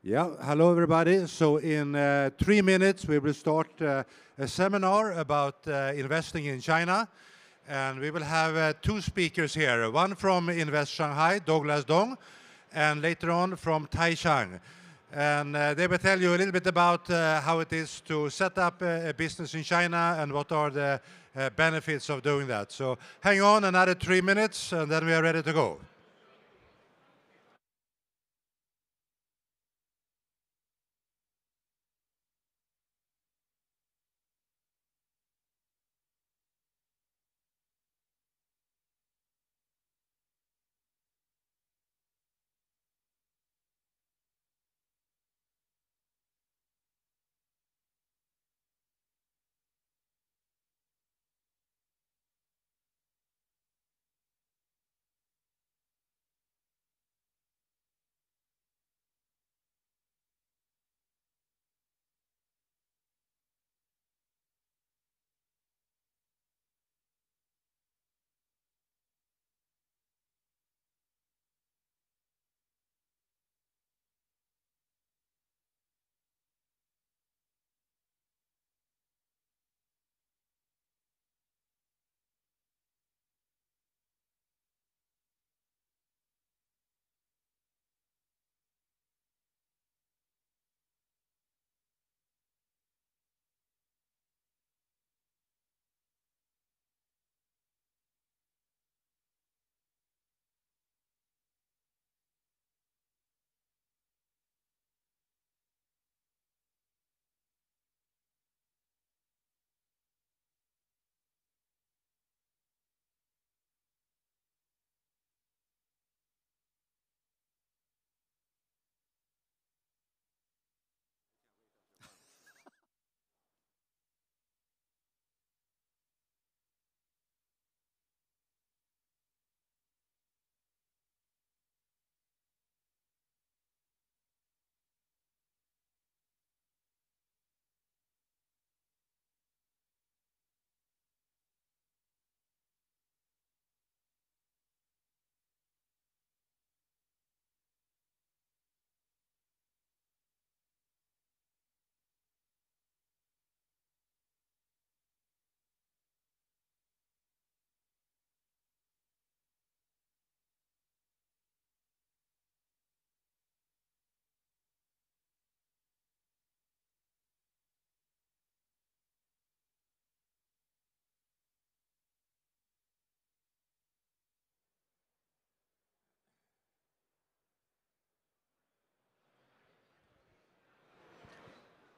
Yeah, hello everybody. So in 3 minutes we will start a seminar about investing in China. And we will have two speakers here, one from Invest Shanghai, Douglas Dong, and later on from Taishan. And they will tell you a little bit about how it is to set up a business in China and what are the benefits of doing that. So hang on another 3 minutes and then we are ready to go.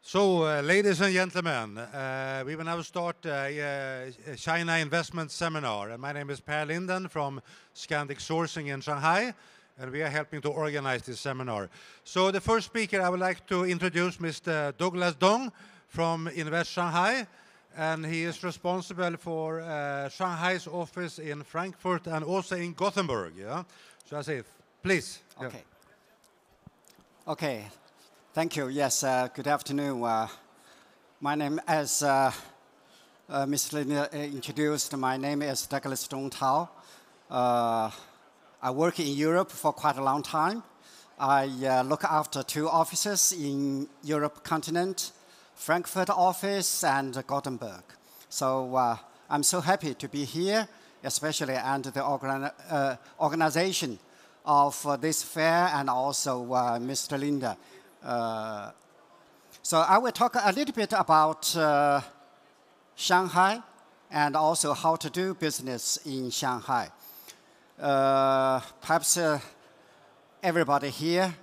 So, ladies and gentlemen, we will now start a China investment seminar. And my name is Per Linden from Scandic Sourcing in Shanghai, and we are helping to organize this seminar. So the first speaker, I would like to introduce Mr. Douglas Dong from Invest Shanghai, and he is responsible for Shanghai's office in Frankfurt and also in Gothenburg. Yeah? So I say, please. Okay. Okay. Thank you. Yes, good afternoon. My name, as Ms. Linda introduced, my name is Douglas Dong Tao. I work in Europe for quite a long time. I look after two offices in Europe continent, Frankfurt office and Gothenburg. So I'm so happy to be here, especially under the organization of this fair and also Mr. Linda. So I will talk a little bit about Shanghai and also how to do business in Shanghai. Perhaps everybody here,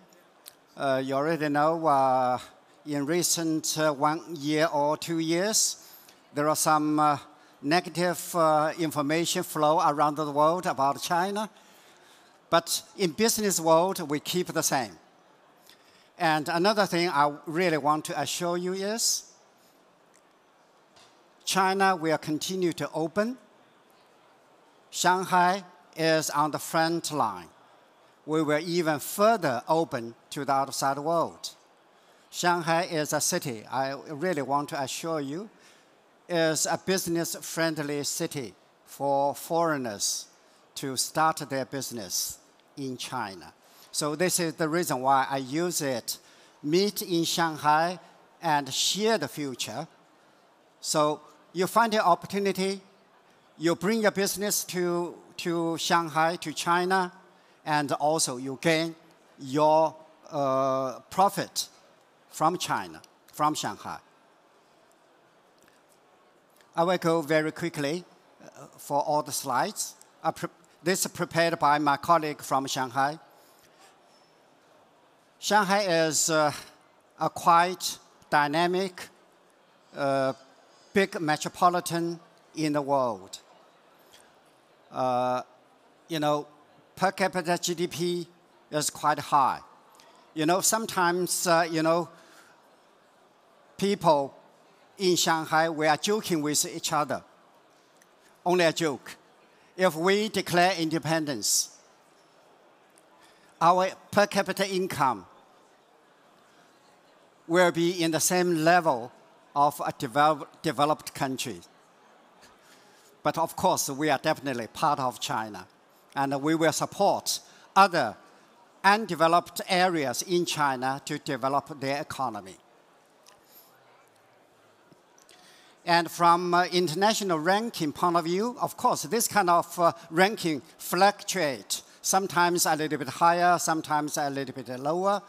you already know in recent 1 year or 2 years, there are some negative information flow around the world about China. But in business world, we keep the same. And another thing I really want to assure you is China will continue to open. Shanghai is on the front line. We will even further open to the outside world. Shanghai is a city, I really want to assure you, is a business-friendly city for foreigners to start their business in China. So this is the reason why I use it meet in Shanghai and share the future. So you find an opportunity, you bring your business to Shanghai, to China, and also you gain your profit from China, from Shanghai. I will go very quickly for all the slides. This is prepared by my colleague from Shanghai. Shanghai is a quite dynamic, big metropolitan in the world. Per capita GDP is quite high. Sometimes, people in Shanghai, we are joking with each other. Only a joke. If we declare independence, our per capita income will be in the same level of a developed country. But of course, we are definitely part of China. And we will support other undeveloped areas in China to develop their economy. And from international ranking point of view, of course, this kind of ranking fluctuates. Sometimes a little bit higher, sometimes a little bit lower.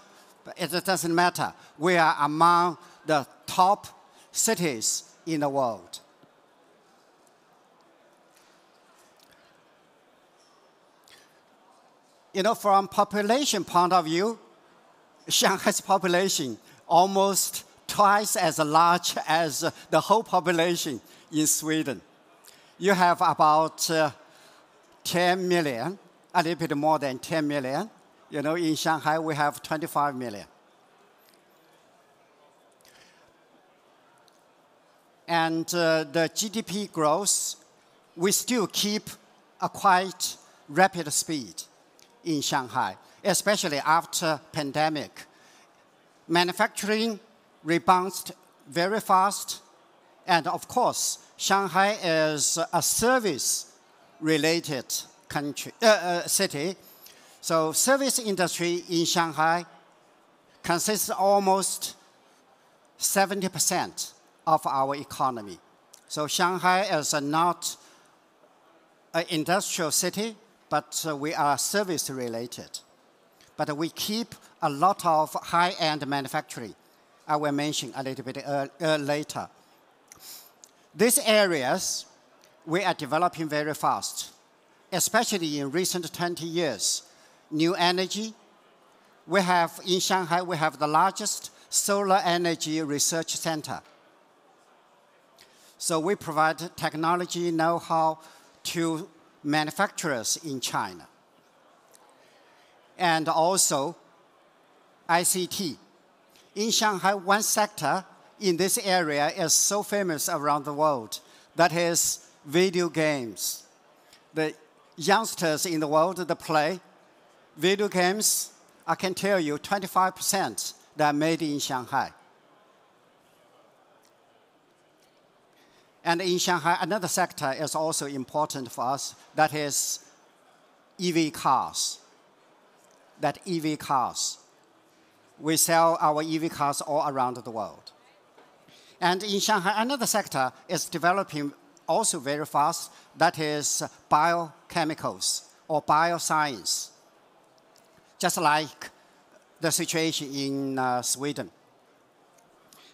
But it doesn't matter. We are among the top cities in the world. From population point of view, Shanghai's population almost twice as large as the whole population in Sweden. You have about 10 million, a little bit more than 10 million. In Shanghai, we have 25 million. And the GDP growth, we still keep a quite rapid speed in Shanghai, especially after pandemic. Manufacturing rebounds very fast. And of course, Shanghai is a service-related city. So service industry in Shanghai consists almost 70% of our economy. So Shanghai is not an industrial city, but we are service-related. But we keep a lot of high-end manufacturing. I will mention a little bit later. These areas, we are developing very fast, especially in recent 20 years. New energy. In Shanghai, we have the largest solar energy research center. So we provide technology know-how to manufacturers in China. And also ICT. In Shanghai, one sector in this area is so famous around the world. That is video games. The youngsters in the world that play video games, I can tell you 25% they are made in Shanghai. And in Shanghai, another sector is also important for us. That is EV cars. We sell our EV cars all around the world. And in Shanghai, another sector is developing also very fast. That is biochemicals or bioscience, just like the situation in Sweden.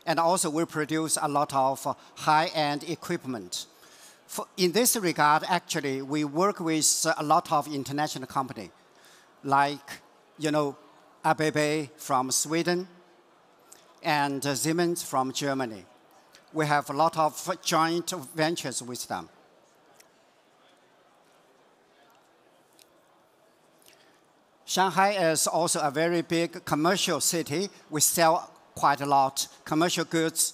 And also we produce a lot of high-end equipment. In this regard, actually, we work with a lot of international companies, like, ABB from Sweden and Siemens from Germany. We have a lot of joint ventures with them. Shanghai is also a very big commercial city. We sell quite a lot commercial goods,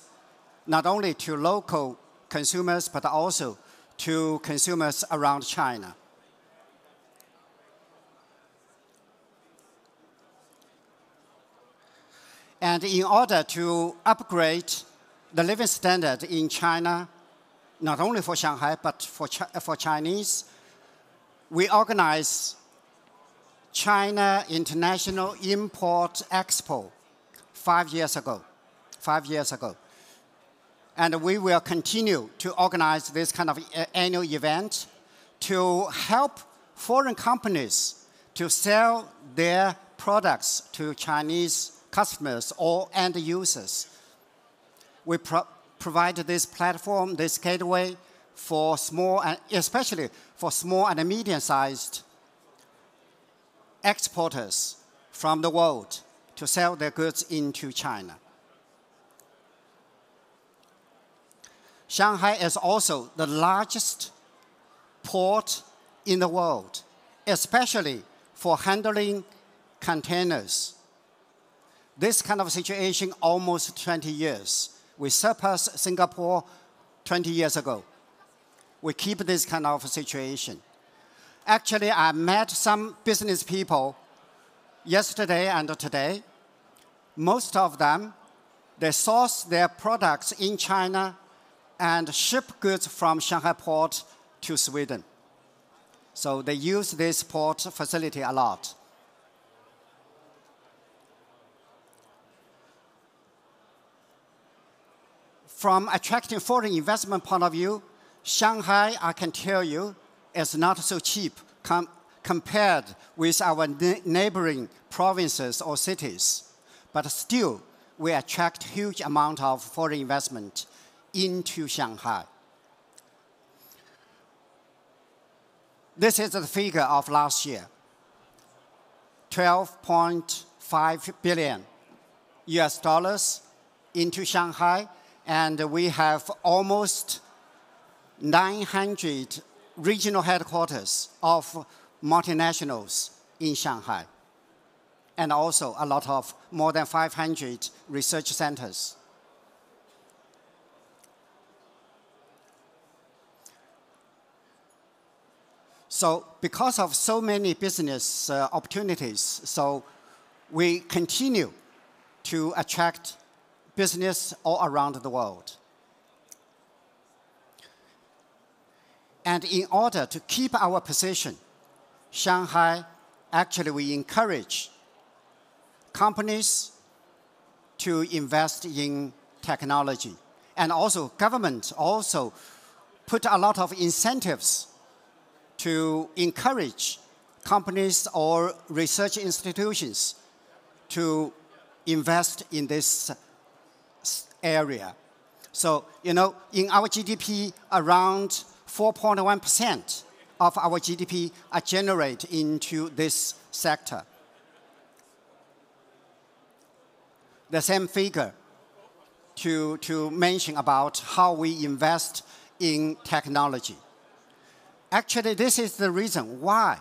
not only to local consumers, but also to consumers around China. And in order to upgrade the living standard in China, not only for Shanghai, but for Chinese, we organize China International Import Expo 5 years ago. 5 years ago. And we will continue to organize this kind of annual event to help foreign companies to sell their products to Chinese customers or end users. We provide this platform, this gateway for small, and especially for small and medium-sized exporters from the world to sell their goods into China. Shanghai is also the largest port in the world, especially for handling containers. This kind of situation almost 20 years. We surpassed Singapore 20 years ago. We keep this kind of situation. Actually, I met some business people yesterday and today. Most of them, they source their products in China and ship goods from Shanghai port to Sweden. So they use this port facility a lot. From attracting foreign investment point of view, Shanghai, I can tell you, is not so cheap compared with our neighboring provinces or cities. But still, we attract huge amount of foreign investment into Shanghai. This is the figure of last year, 12.5 billion US dollars into Shanghai, and we have almost 900 regional headquarters of multinationals in Shanghai, and also a lot of more than 500 research centers. So because of so many business opportunities, so we continue to attract business all around the world. And in order to keep our position, Shanghai, actually we encourage companies to invest in technology. And also government also put a lot of incentives to encourage companies or research institutions to invest in this area. So, you know, in our GDP, around 4.1% of our GDP are generated into this sector. The same figure to mention about how we invest in technology. Actually, this is the reason why,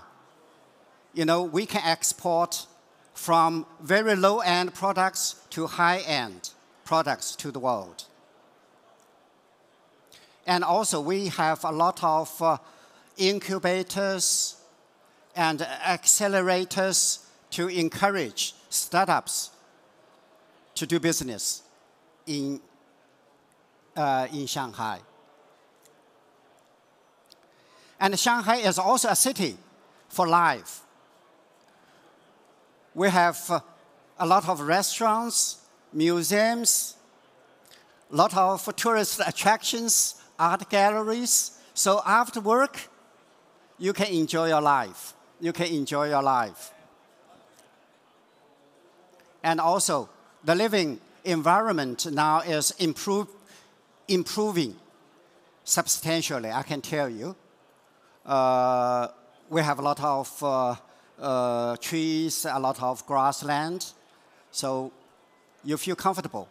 you know, we can export from very low-end products to high-end products to the world. And also, we have a lot of incubators and accelerators to encourage startups to do business in Shanghai. And Shanghai is also a city for life. We have a lot of restaurants, museums, a lot of tourist attractions, art galleries. So after work, you can enjoy your life. You can enjoy your life. And also, the living environment now is improving substantially, I can tell you. We have a lot of trees, a lot of grassland, so you feel comfortable.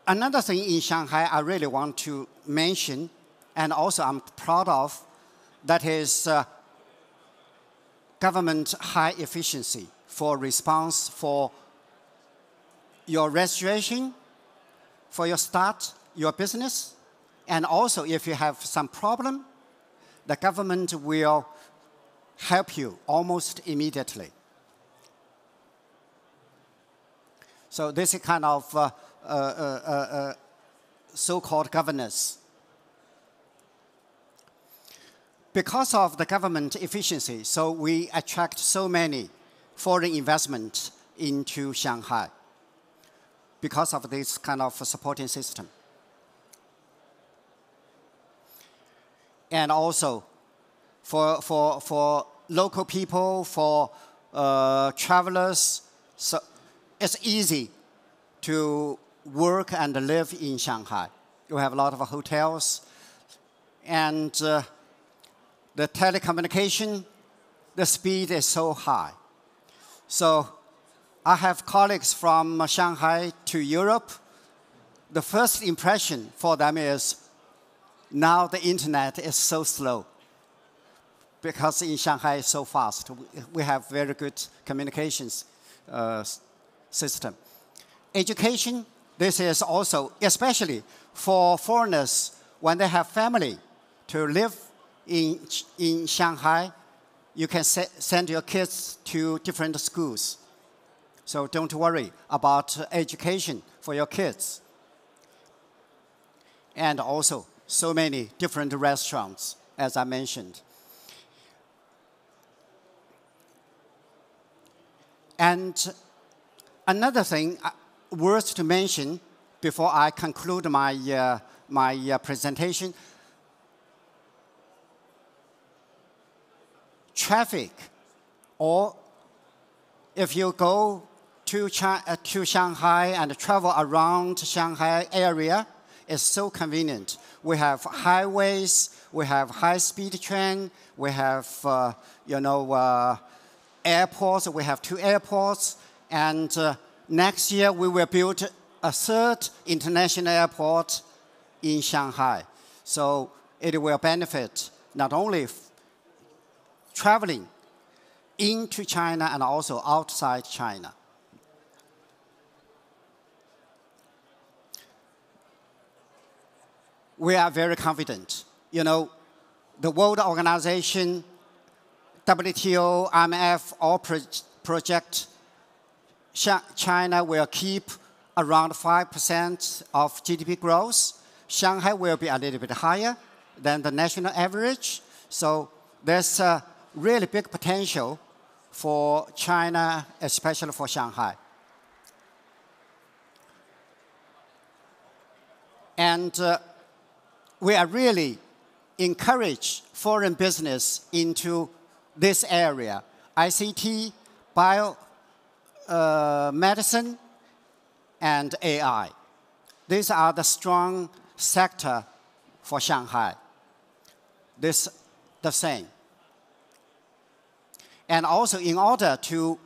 Another thing in Shanghai I really want to mention, and also I'm proud of, that is government high efficiency for response for your registration, for your start, your business, and also if you have some problem, the government will help you almost immediately. So this is kind of so-called governance. Because of the government efficiency, so we attract so many foreign investment into Shanghai because of this kind of supporting system. And also, for local people, for travelers, so it's easy to work and live in Shanghai. You have a lot of hotels, and the telecommunication, the speed is so high. So I have colleagues from Shanghai to Europe. The first impression for them is, now the internet is so slow because in Shanghai it's so fast. We have very good communications system. Education, this is also, especially for foreigners, when they have family to live in Shanghai, you can send your kids to different schools. So don't worry about education for your kids. And also, so many different restaurants, as I mentioned. And another thing worth to mention before I conclude my presentation, traffic, or if you go to Shanghai and travel around Shanghai area, is so convenient. We have highways, we have high-speed train, we have airports. We have 2 airports, and next year we will build a 3rd international airport in Shanghai. So it will benefit not only traveling into China and also outside China. We are very confident. You know, the World Organization, WTO, IMF, all project China will keep around 5% of GDP growth. Shanghai will be a little bit higher than the national average. So there's a really big potential for China, especially for Shanghai. And we are really encourage foreign business into this area: ICT, medicine, and AI. These are the strong sector for Shanghai. This the same. And also, in order to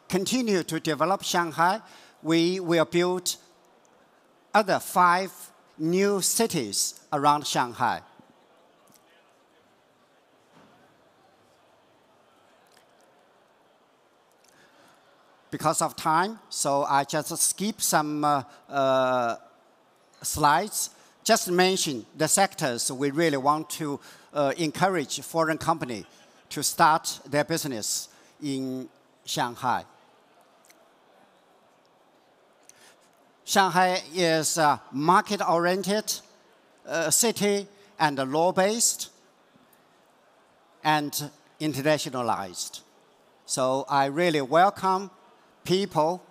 continue to develop Shanghai, we will build other 5 new cities around Shanghai. Because of time, so I just skip some slides. Just mention the sectors we really want to encourage foreign company to start their business in Shanghai. Shanghai is a market-oriented city and law-based and internationalized. So I really welcome people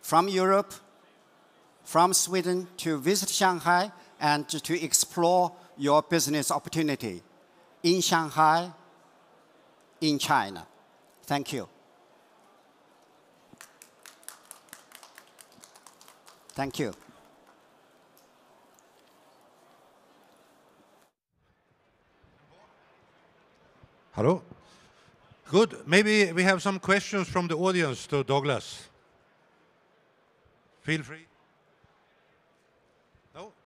from Europe, from Sweden to visit Shanghai and to explore your business opportunity in Shanghai, in China. Thank you. Thank you. Hello. Good. Maybe we have some questions from the audience to Douglas. Feel free.